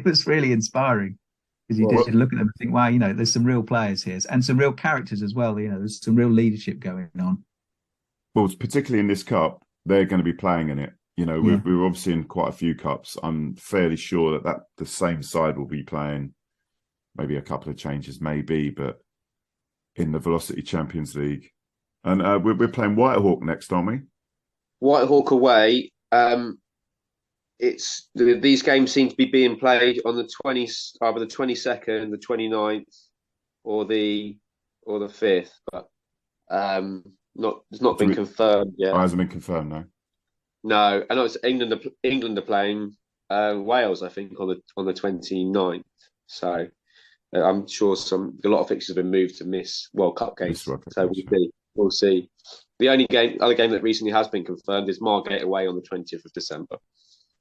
was really inspiring, because you did look at them and think, wow, there's some real players here and some real characters as well. There's some real leadership going on. Well, particularly in this cup, they're going to be playing in it. We were obviously in quite a few cups. I'm fairly sure that the same side will be playing, maybe a couple of changes, maybe, but in the Velocity Champions League. And we're playing Whitehawk next, aren't we? Whitehawk away. These games seem to be being played on the either the 22nd, the 29th, or the 5th, but it's not been confirmed yet. It hasn't been confirmed, no. No, I know it's England are playing Wales, I think, on the 29th. So I'm sure a lot of fixtures have been moved to miss World Cup games. We'll see. The other game that recently has been confirmed is Margate away on the 20th of December.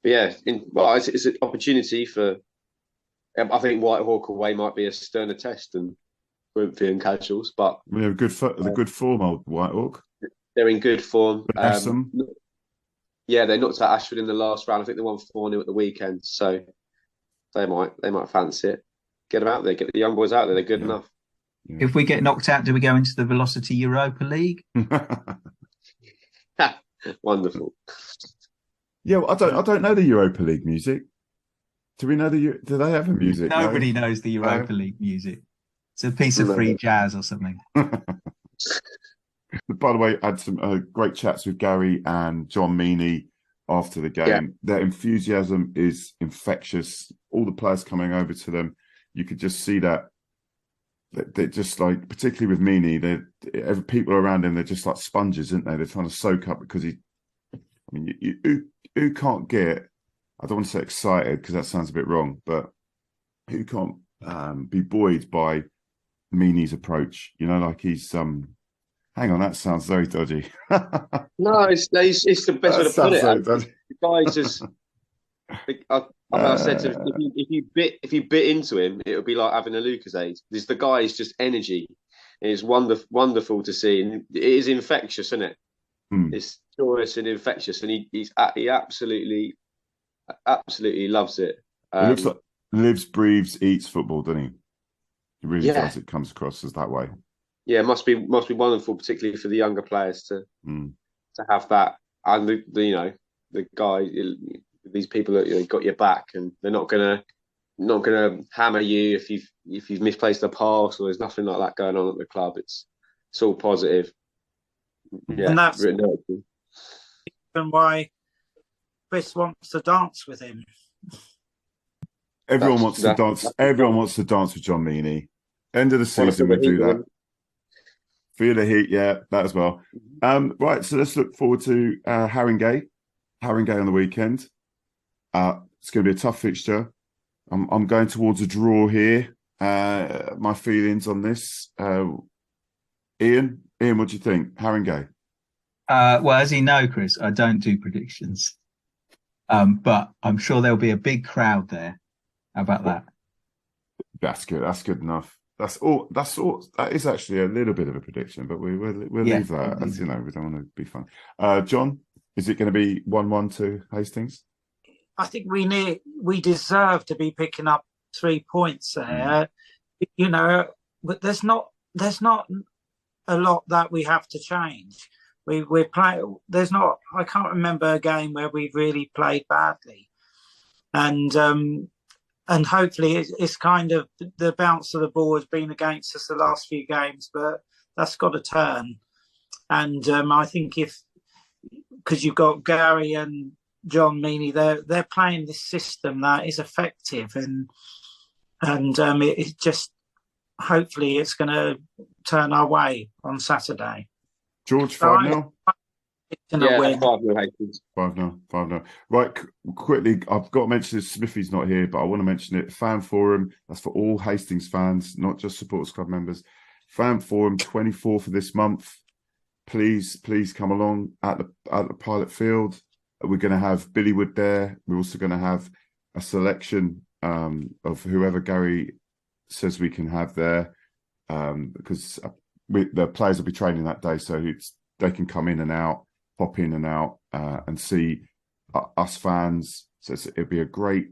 But yeah, it's an opportunity for. I think Whitehawk away might be a sterner test than Corinithian Casuals, but we have good form, old Whitehawk. They're in good form. Awesome. Yeah, they knocked out Ashford in the last round. I think they won 4-0 at the weekend, so they might fancy it. Get them out there. Get the young boys out there. They're good enough. Yeah. If we get knocked out, do we go into the Velocity Europa League? Wonderful. Yeah, well, I don't know the Europa League music. Do we know do they have a music? Nobody knows the Europa League music. It's a piece of free jazz or something. By the way, I had some great chats with Gary and John Meaney after the game. Yeah. Their enthusiasm is infectious. All the players coming over to them, you could just see that. They're just like, particularly with Meaney, people around him, they're just like sponges, aren't they? They're trying to soak up, because who can't get, I don't want to say excited because that sounds a bit wrong, but who can't be buoyed by Meaney's approach? Like he's hang on, that sounds very dodgy. No, it's the best way to put it. The guy's just. I said to him, if you bit into him, it would be like having a Lucozade. The guy is just energy. It's wonderful to see, and it is infectious, isn't it? It's joyous and infectious, and he absolutely loves it. He looks like lives, breathes, eats football, doesn't he? He really does. It comes across as that way. Yeah, it must be wonderful, particularly for the younger players to have that, and the guy, these people that got your back, and they're not gonna hammer you if you've misplaced a pass, or there's nothing like that going on at the club. It's all positive. Yeah, and that's why Chris wants to dance with him. Everyone wants to dance. Everyone wants to dance with John Meaney. End of the season, we do that. Feel the heat, yeah, that as well. Right, so let's look forward to Haringey on the weekend. It's going to be a tough fixture. I'm going towards a draw here. My feelings on this, Ian, what do you think? Haringey. Well, as you know, Chris, I don't do predictions, but I'm sure there'll be a big crowd there. How about that? That's good. That's good enough. That's all. That is actually a little bit of a prediction, but we'll leave that. As we don't want to be fun. John, is it going to be 1-1 to Hastings? I think we deserve to be picking up 3 points there. But there's not a lot that we have to change. We're playing. I can't remember a game where we've really played badly, and hopefully it's kind of the bounce of the ball has been against us the last few games, but that's got to turn. And I think because you've got Gary and John Meaney, they're playing this system that is effective, and it just hopefully it's going to turn our way on Saturday. George, 5-0. Yeah, 5-0 Hastings. 5-0. Right, quickly, I've got to mention this. Smithy's not here, but I want to mention it. Fan Forum, that's for all Hastings fans, not just Supporters Club members. Fan Forum, 24th of this month. Please come along at the Pilot Field. We're going to have Billy Wood there. We're also going to have a selection of whoever Gary says we can have there, because the players will be training that day, so they can come in and out, pop in and out, and see us fans. So it'll be a great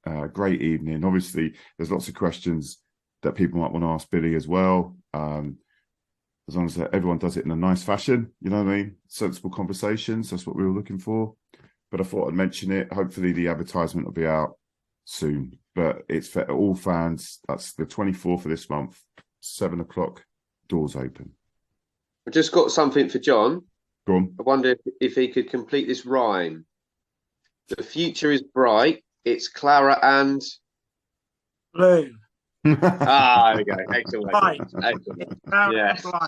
evening. Obviously, there's lots of questions that people might want to ask Billy as well. As long as everyone does it in a nice fashion, you know what I mean? Sensible conversations, that's what we were looking for. But I thought I'd mention it. Hopefully the advertisement will be out soon. But it's for all fans. That's the 24th of this month, 7 o'clock, doors open. I've just got something for John. Go on. I wonder if he could complete this rhyme. The future is bright. It's Clara and... Blue. There we go. Excellent. Right. Excellent. Yeah.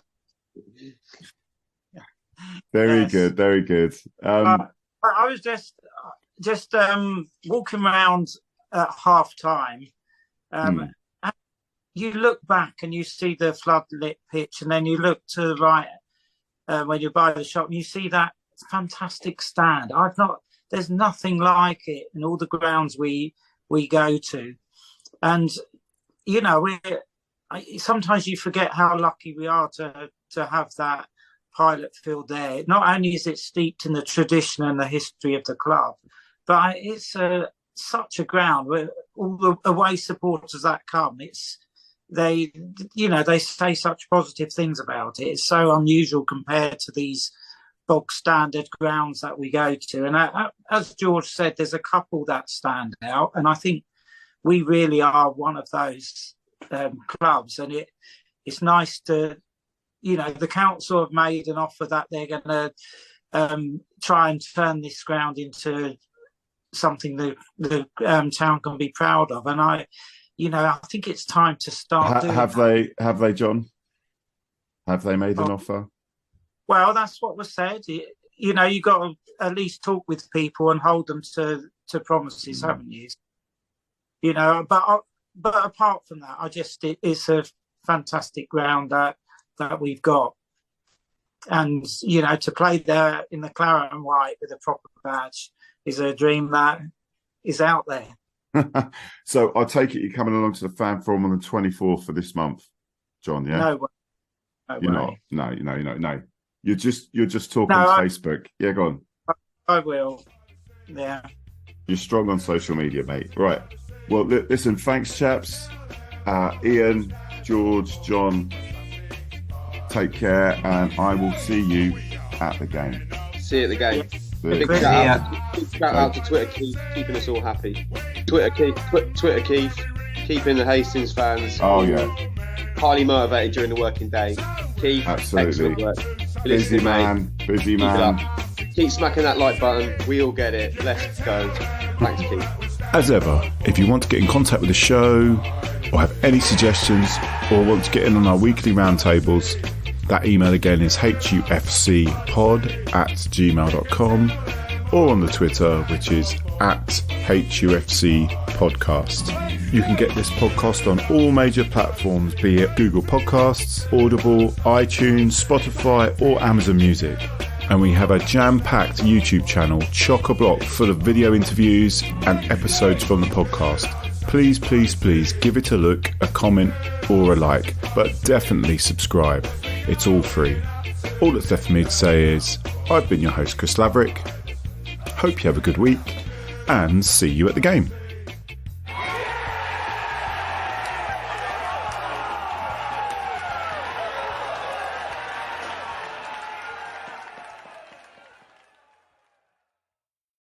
Very good. Very good. I was just walking around at half time. And you look back and you see the floodlit pitch, and then you look to the right when you're by the shop and you see that fantastic stand. There's nothing like it in all the grounds we go to. And you know, sometimes you forget how lucky we are to have that pilot field there. Not only is it steeped in the tradition and the history of the club, but it's such a ground where all the away supporters that come, they say such positive things about it. It's so unusual compared to these bog standard grounds that we go to. And as George said, there's a couple that stand out, and I think we really are one of those clubs. And it's nice to, the council have made an offer that they're going to try and turn this ground into something the town can be proud of. And I think it's time to start doing that. Have they, John? Have they made an offer? Well, that's what was said. You've got to at least talk with people and hold them to promises, haven't you? But apart from that, it's a fantastic ground that we've got. And, to play there in the claret and white with a proper badge is a dream that is out there. So I take it you're coming along to the fan forum on the 24th of this month, John, yeah? No way. You're not. No. You're just talking on Facebook. Yeah, go on. I will. Yeah. You're strong on social media, mate. Right. Well, listen, thanks, chaps. Ian, George, John, take care, and I will see you at the game. See you at the game. Big shout out to Twitter Keith, keeping us all happy. Twitter Keith, keeping the Hastings fans. Oh, yeah. Highly motivated during the working day. Keith, absolutely. Work. Busy man. Keep it up. Keep smacking that like button. We all get it. Let's go. Thanks, Keith. As ever, if you want to get in contact with the show or have any suggestions or want to get in on our weekly roundtables, that email again is hufcpod@gmail.com or on the Twitter, which is @HUFCpodcast. You can get this podcast on all major platforms, be it Google Podcasts, Audible, iTunes, Spotify or Amazon Music. And we have a jam-packed YouTube channel, chock-a-block, full of video interviews and episodes from the podcast. Please, please, please give it a look, a comment or a like, but definitely subscribe. It's all free. All that's left for me to say is, I've been your host, Chris Laverick. Hope you have a good week and see you at the game.